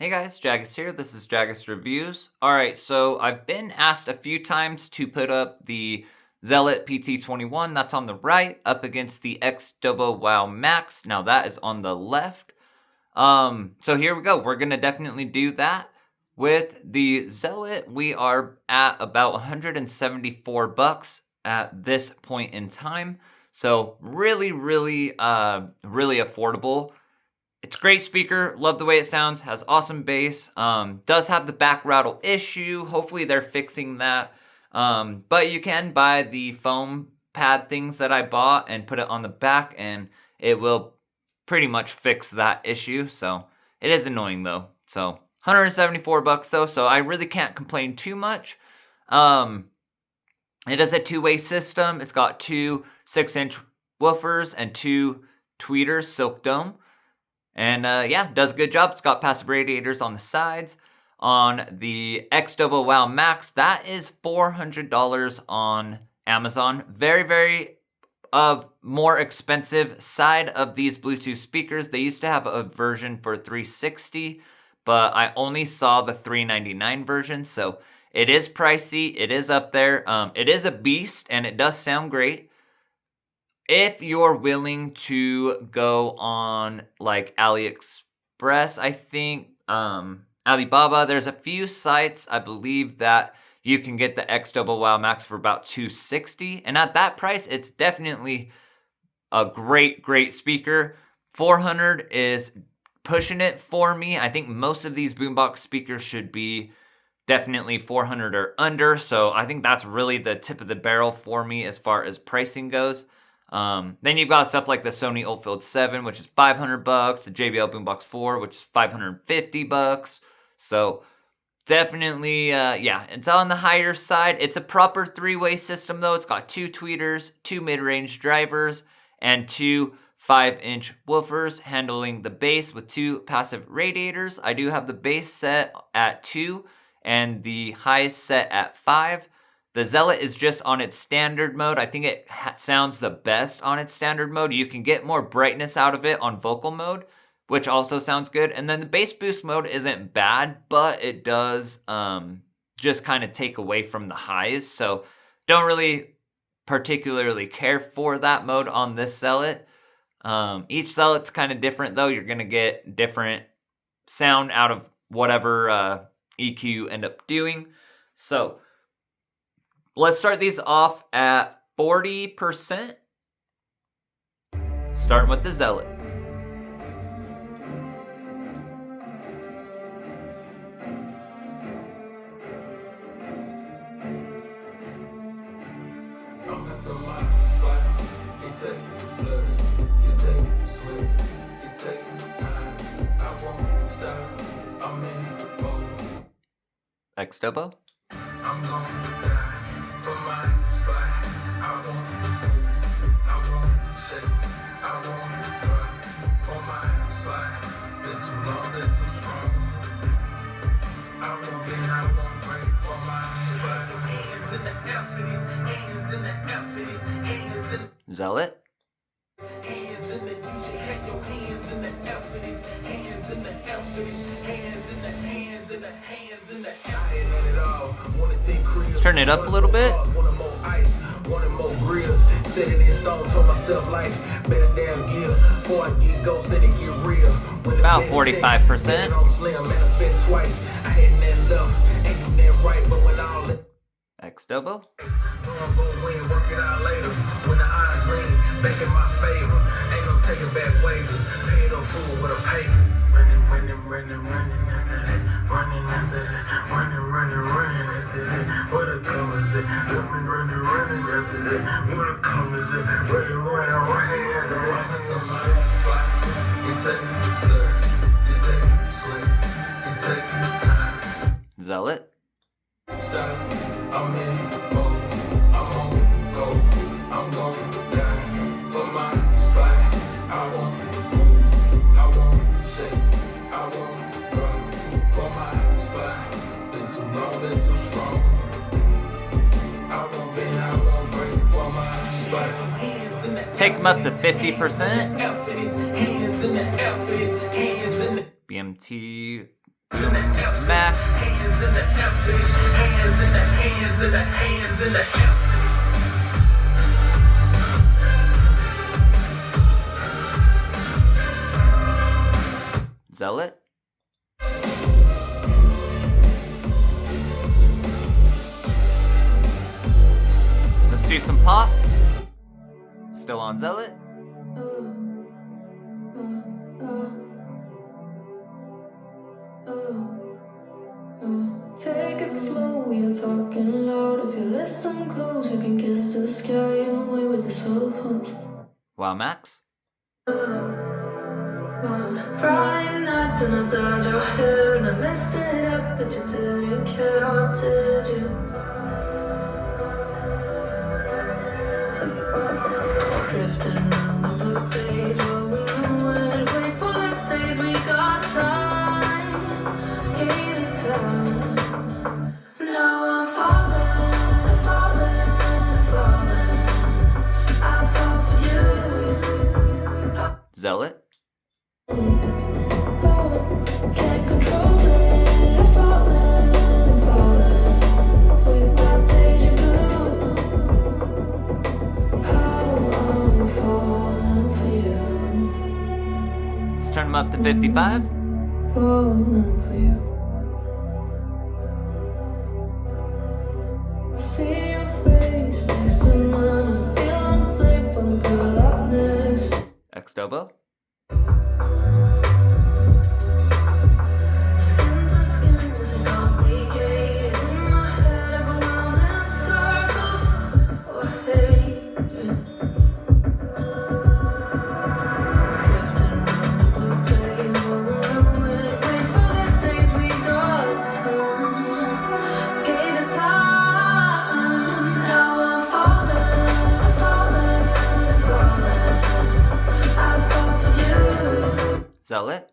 Hey guys, Jagus here. This is Jagus Reviews. Alright, so I've been asked a few times to put up the Zealot PT21, that's on the right, up against the Xdobo WoW Max. Now that is on the left. So here we go. We're gonna definitely do that. With the Zealot, we are at about 174 bucks at this point in time. So really affordable. It's a great speaker, love the way it sounds, has awesome bass, does have the back rattle issue, hopefully they're fixing that, but you can buy the foam pad things that I bought and put it on the back and it will pretty much fix that issue, so it is annoying though. So 174 bucks though, so I really can't complain too much. It is a two-way system, it's got two 6-inch woofers and two tweeters, Silk Dome. And yeah, does a good job. It's got passive radiators on the sides. On the Xdobo WoW Max, that is $400 on Amazon. Very more expensive side of these Bluetooth speakers. They used to have a version for $360, but I only saw the $399 version, so it is pricey. It is up there. It is a beast, and it does sound great. If you're willing to go on like AliExpress, I think, Alibaba, there's a few sites, I believe, that you can get the Xdobo WoW Max for about $260. And at that price, it's definitely a great speaker. $400 is pushing it for me. I think most of these boombox speakers should be definitely $400 or under. So I think that's really the tip of the barrel for me as far as pricing goes. Then you've got stuff like the Sony Oldfield 7, which is $500, the JBL Boombox 4, which is $550. So definitely, yeah, it's on the higher side. It's a proper three-way system though. It's got two tweeters, two mid-range drivers, and two 5-inch woofers handling the bass with two passive radiators. I do have the bass set at 2 and the highs set at 5. The Zealot is just on its standard mode. I think it sounds the best on its standard mode. You can get more brightness out of it on vocal mode, which also sounds good. And then the bass boost mode isn't bad, but it does just kind of take away from the highs. So don't really particularly care for that mode on this Zealot. Each Zealot's kind of different though. You're going to get different sound out of whatever EQ you end up doing. So let's start these off at 40%. Starting with the Zealot. Xdobo. I'm gonna die for my spot. I won't move, I won't shake, I won't drop for my spot. Been too long, been too strong. I won't bend, I won't break for my spot. Hands in the air for these, hands in the air for these, hands in the Zealot. Hands in the, you should have your hands in the air for these, hands in the air for these, hands in the, hands in the, hands in the air. Let's turn it up a little bit. About 45%. Xdobo. Zealot. Take them up to 50%. BMT Max. Zealot. Let's do some pop. Still on Zealot. Take it slow, we are talking loud. If you listen close, you can kiss the sky away with your cell phone. Wow, Max. Friday night and I dyed your hair and I messed it up, but you didn't care, or did you? Drifting around the blue days, what we knew and wait for the days we got time, gave it time. Now I'm falling, falling, falling. I fall for you. Zealot. Can't control it, I'm falling, falling. With my deja vu. How I'm falling for you. Let's turn them up to 55. Falling for you. See your face next to mine. I'm feeling safe when a girl up next. Xdobo. Skin to skin isn't complicated. In my head I go round in circles or hating. Drifting around the blue days, what we knew it. Wait for the days we got time, gave it time. Now I'm falling, falling, falling. I fall for you. Zealot.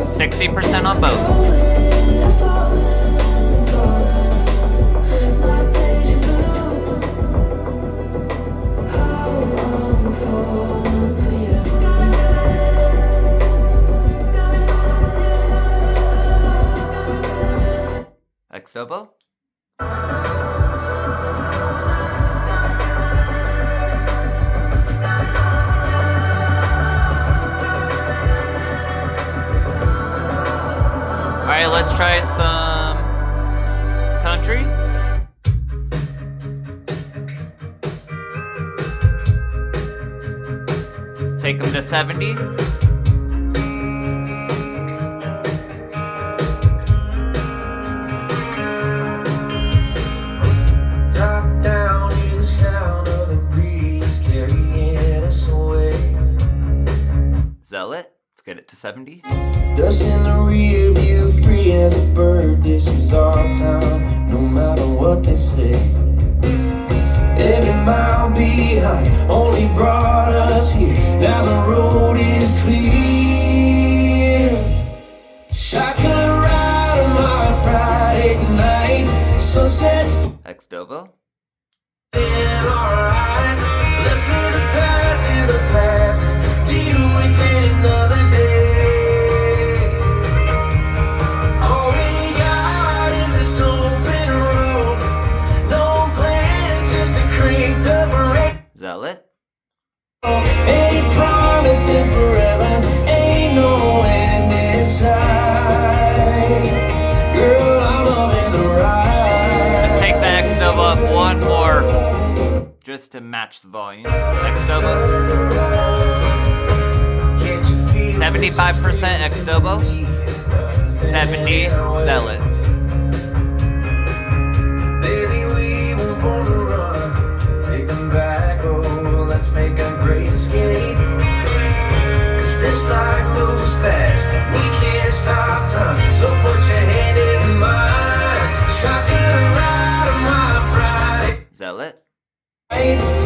60% on both. Xdobo. Alright, let's try some country. Take them to 70. Drop down to the sound of the breeze carrying us away. Zealot. Let's get it to 70. Dust in the rear view, free as a bird. This is our town, no matter what they say. Every mile behind only brought us here. Now the road is clear. Shotgun ride on my Friday night. Sunset Xdobo. in our eyes. Let's leave the past in the past. Deal with it another day. All we got is this open road. No plans, just a cranked up radio. Zealot. Ain't promising forever, ain't no end in sight. Girl, I'm loving the ride. Take the Xdobo up one more, just to match the volume. Xdobo. Can't you feel 75% Xdobo. 70 Zealot. Baby, we were born to run. Take them back, oh, let's make a great escape. 'Cause this life moves fast, we can't stop time. So put your hand in mine. Shotgun ride on my Friday. Zealot.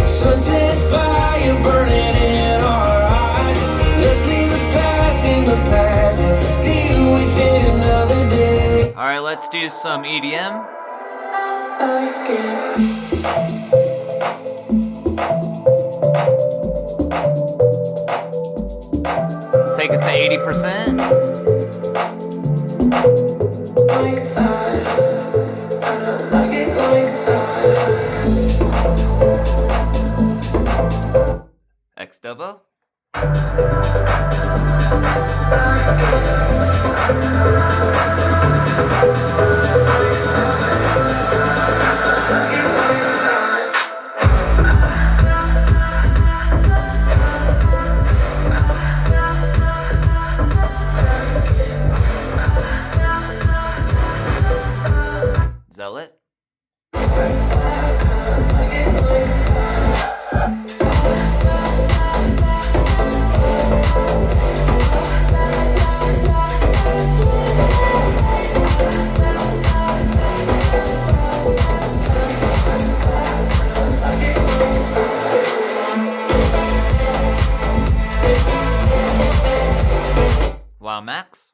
Sunset fire burning in our eyes. Let's leave the past in the past. Deal with it another day. Alright, let's do some EDM. Take take it to 80%. Xdobo. Zealot. Wow, max.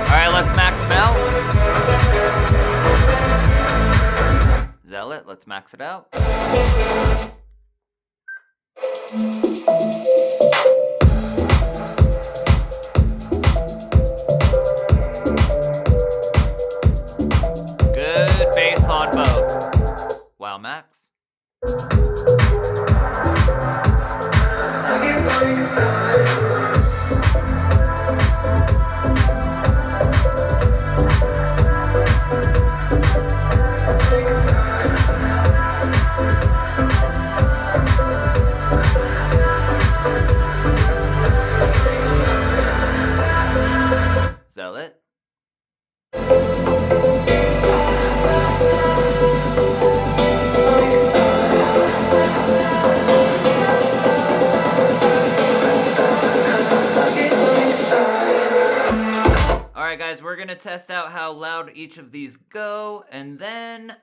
Alright, let's max it out. Zealot, let's max it out. Good base on both. Wow, max. Zealot. Alright guys, we're gonna test out how loud each of these go, and then,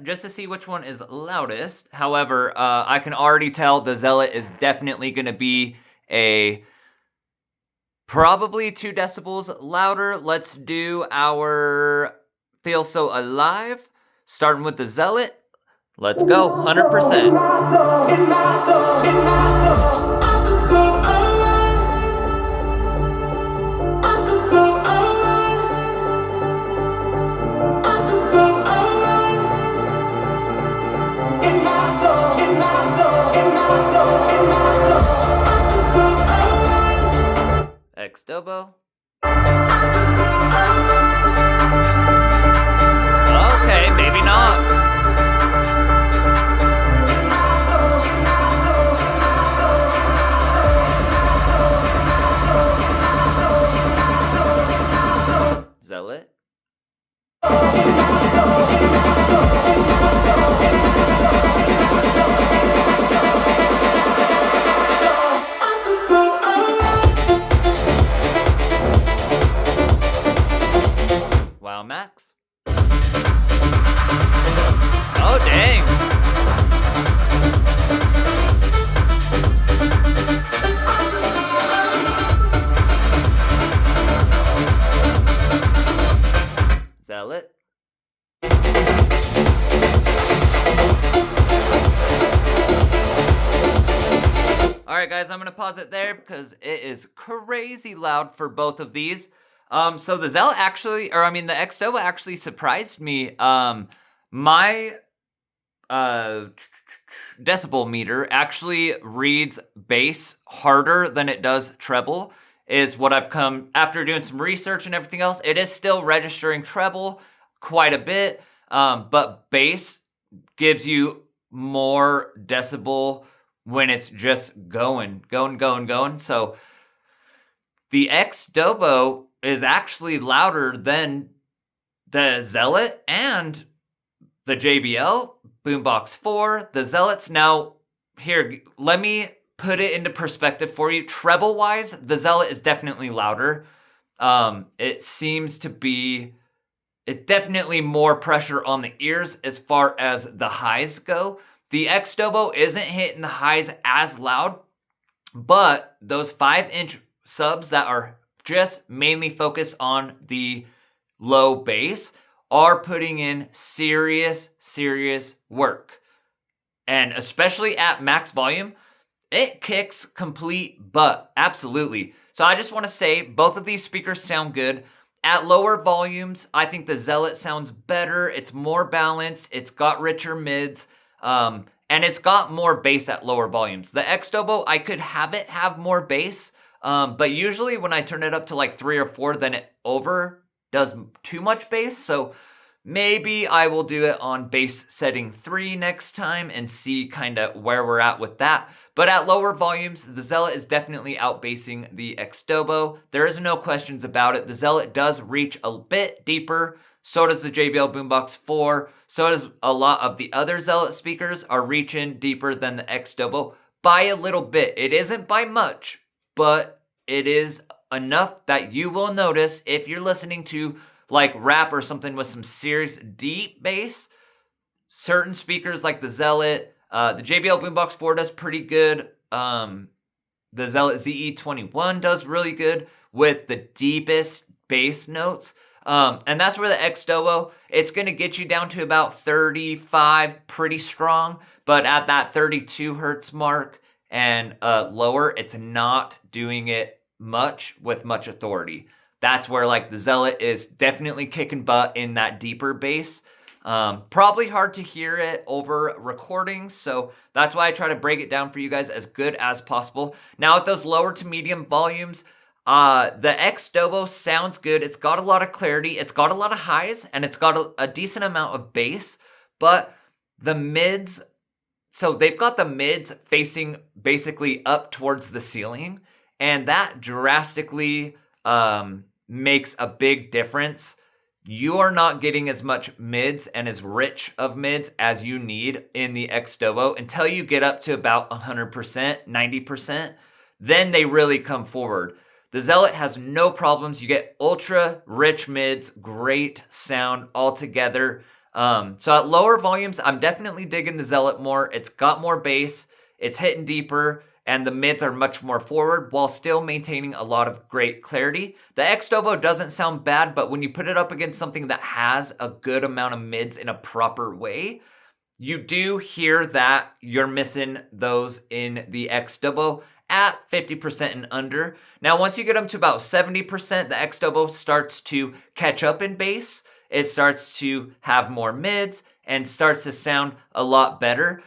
just to see which one is loudest. However, I can already tell the Zealot is definitely gonna be probably 2 decibels louder. Let's do our Feel So Alive, starting with the Zealot. Let's go, 100%. Xdobo. Okay, maybe not. Zealot. Wow, max. Oh, dang. Zealot. Alright guys, I'm gonna pause it there because it is crazy loud for both of these. So the Zealot actually, or I mean the Xdobo actually surprised me. My decibel meter actually reads bass harder than it does treble, is what I've come, after doing some research and everything else. It is still registering treble quite a bit, but bass gives you more decibel when it's just going. So the Xdobo is actually louder than the Zealot and the JBL Boombox 4. The Zealot's now, here, let me put it into perspective for you. Treble-wise, the Zealot is definitely louder. It seems to be, it definitely more pressure on the ears as far as the highs go. The Xdobo isn't hitting the highs as loud, but those 5-inch subs that are just mainly focused on the low bass are putting in serious work. And especially at max volume, It kicks complete butt, absolutely. So I just want to say both of these speakers sound good. At lower volumes, I think the Zealot sounds better. It's more balanced. It's got richer mids, and it's got more bass at lower volumes. The Xdobo, I could have it have more bass, but usually when I turn it up to like 3 or 4, then it does too much bass. So maybe I will do it on bass setting 3 next time and see kind of where we're at with that. But at lower volumes, the Zealot is definitely outbassing the Xdobo. There is no questions about it. The Zealot does reach a bit deeper. So does the JBL Boombox 4. So does a lot of the other Zealot speakers are reaching deeper than the Xdobo by a little bit. It isn't by much, but it is enough that you will notice if you're listening to like rap or something with some serious deep bass. Certain speakers like the Zealot, the JBL Boombox 4 does pretty good. The Zealot ZE21 does really good with the deepest bass notes. And that's where the Xdobo, it's going to get you down to about 35 pretty strong. But at that 32 hertz mark and lower, it's not doing it much with much authority. That's where like the Zealot is definitely kicking butt in that deeper bass. Probably hard to hear it over recordings, so that's why I try to break it down for you guys as good as possible. Now at those lower to medium volumes, the Xdobo sounds good. It's got a lot of clarity, it's got a lot of highs, and it's got a decent amount of bass, but the mids, so they've got the mids facing basically up towards the ceiling, and that drastically makes a big difference. You are not getting as much mids and as rich of mids as you need in the Xdobo until you get up to about 100%, 90%. Then they really come forward. The Zealot has no problems. You get ultra rich mids, great sound altogether. So at lower volumes, I'm definitely digging the Zealot more. It's got more bass, it's hitting deeper, and the mids are much more forward while still maintaining a lot of great clarity. The Xdobo doesn't sound bad, but when you put it up against something that has a good amount of mids in a proper way, you do hear that you're missing those in the Xdobo at 50% and under. Now, once you get them to about 70%, the Xdobo starts to catch up in bass. It starts to have more mids and starts to sound a lot better.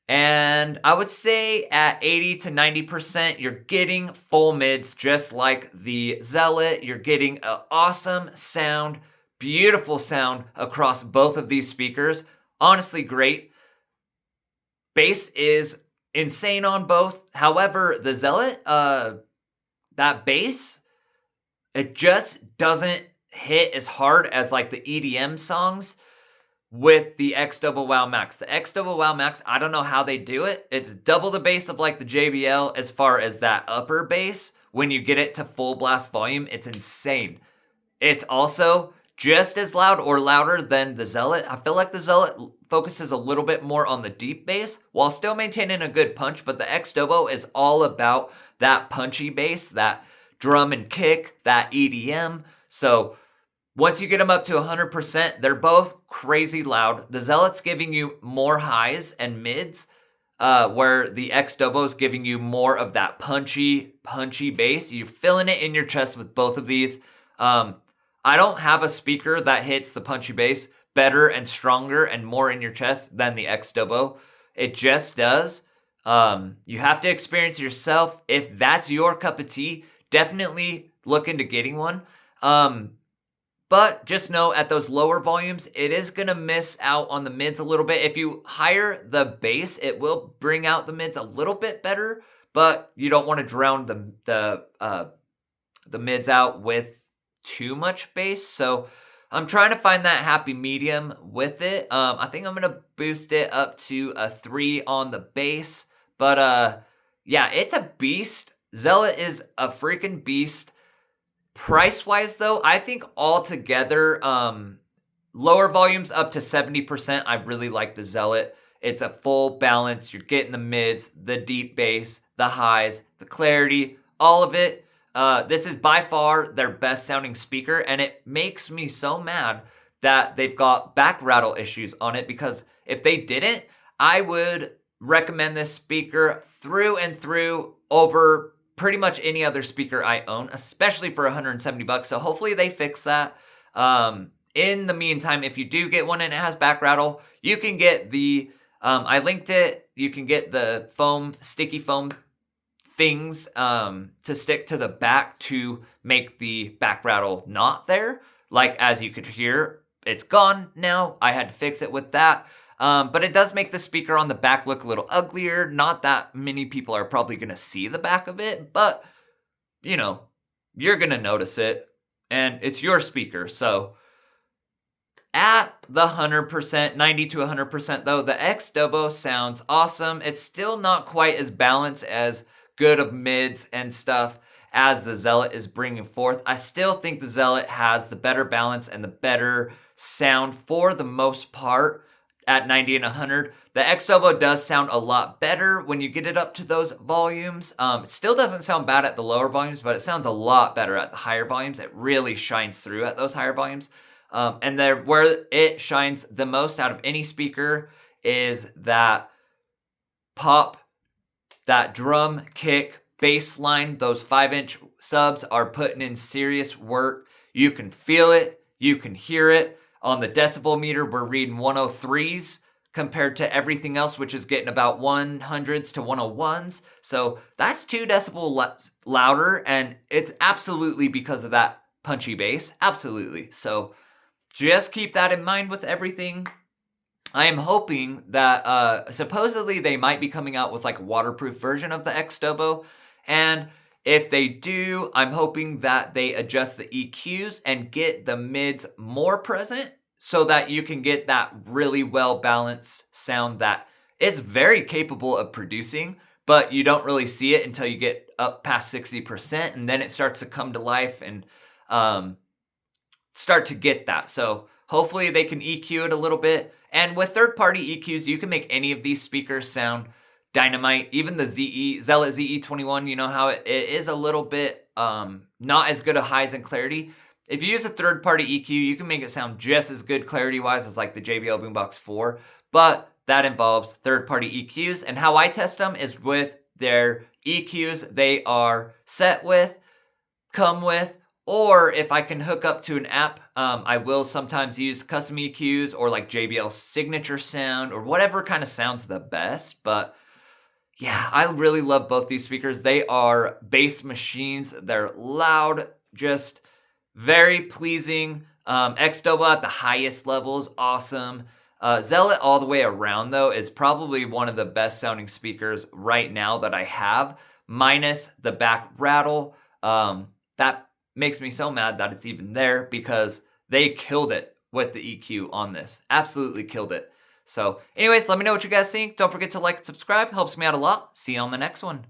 And I would say at 80 to 90%, you're getting full mids just like the Zealot. You're getting an awesome sound, beautiful sound across both of these speakers. Honestly, great. Bass is insane on both. However, the Zealot, that bass, it just doesn't hit as hard as like the EDM songs with the Xdobo Wow Max. The Xdobo Wow Max, I don't know how they do it. It's double the bass of like the JBL as far as that upper bass. When you get it to full blast volume, it's insane. It's also just as loud or louder than the Zealot. I feel like the Zealot focuses a little bit more on the deep bass while still maintaining a good punch, but the Xdobo is all about that punchy bass, that drum and kick, that EDM. So once you get them up to 100%, they're both crazy loud. The Zealot's giving you more highs and mids, where the Xdobo is giving you more of that punchy bass. You're feeling it in your chest with both of these. I don't have a speaker that hits the punchy bass better and stronger and more in your chest than the Xdobo. It just does. You have to experience it yourself. If that's your cup of tea, definitely look into getting one. But just know at those lower volumes, it is going to miss out on the mids a little bit. If you higher the bass, it will bring out the mids a little bit better, but you don't want to drown the mids out with too much bass. So I'm trying to find that happy medium with it. I think I'm going to boost it up to a 3 on the bass. But yeah, it's a beast. Zealot is a freaking beast. Price-wise, though, I think altogether, lower volumes up to 70%, I really like the Zealot. It's a full balance. You're getting the mids, the deep bass, the highs, the clarity, all of it. This is by far their best-sounding speaker, and it makes me so mad that they've got back rattle issues on it, because if they didn't, I would recommend this speaker through and through over pretty much any other speaker I own, especially for $170. So hopefully they fix that. In the meantime, if you do get one and it has back rattle, you can get the, I linked it, you can get the sticky foam things to stick to the back to make the back rattle not there. Like, as you could hear, it's gone now. I had to fix it with that. But it does make the speaker on the back look a little uglier. Not that many people are probably going to see the back of it, but, you know, you're going to notice it. And it's your speaker, so at the 100%, 90 to 100% though, the Xdobo sounds awesome. It's still not quite as balanced as good of mids and stuff as the Zealot is bringing forth. I still think the Zealot has the better balance and the better sound for the most part at 90 and 100. The Xdobo does sound a lot better when you get it up to those volumes. It still doesn't sound bad at the lower volumes, but it sounds a lot better at the higher volumes. It really shines through at those higher volumes. And where it shines the most out of any speaker is that pop, that drum, kick, bass line. Those 5-inch subs are putting in serious work. You can feel it. You can hear it. On the decibel meter, we're reading 103s compared to everything else, which is getting about 100s to 101s. So that's 2 decibel louder, and it's absolutely because of that punchy bass. Absolutely. So just keep that in mind with everything. I am hoping that supposedly they might be coming out with like a waterproof version of the Xdobo. And if they do, I'm hoping that they adjust the EQs and get the mids more present so that you can get that really well balanced sound that it's very capable of producing, but you don't really see it until you get up past 60%, and then it starts to come to life and start to get that. So hopefully they can EQ it a little bit. And with third-party EQs, you can make any of these speakers sound dynamite. Even the Zealot ZE21, you know how it is a little bit not as good of highs and clarity. If you use a third-party EQ, you can make it sound just as good clarity-wise as like the JBL Boombox 4, but that involves third-party EQs. And how I test them is with their EQs they are set with, come with, or if I can hook up to an app, I will sometimes use custom EQs or like JBL signature sound or whatever kind of sounds the best. But yeah, I really love both these speakers. They are bass machines. They're loud, just very pleasing. Xdobo at the highest level is awesome. Zealot all the way around though is probably one of the best sounding speakers right now that I have, minus the back rattle. That makes me so mad that it's even there because they killed it with the EQ on this. Absolutely killed it. So anyways, let me know what you guys think. Don't forget to like and subscribe. Helps me out a lot. See you on the next one.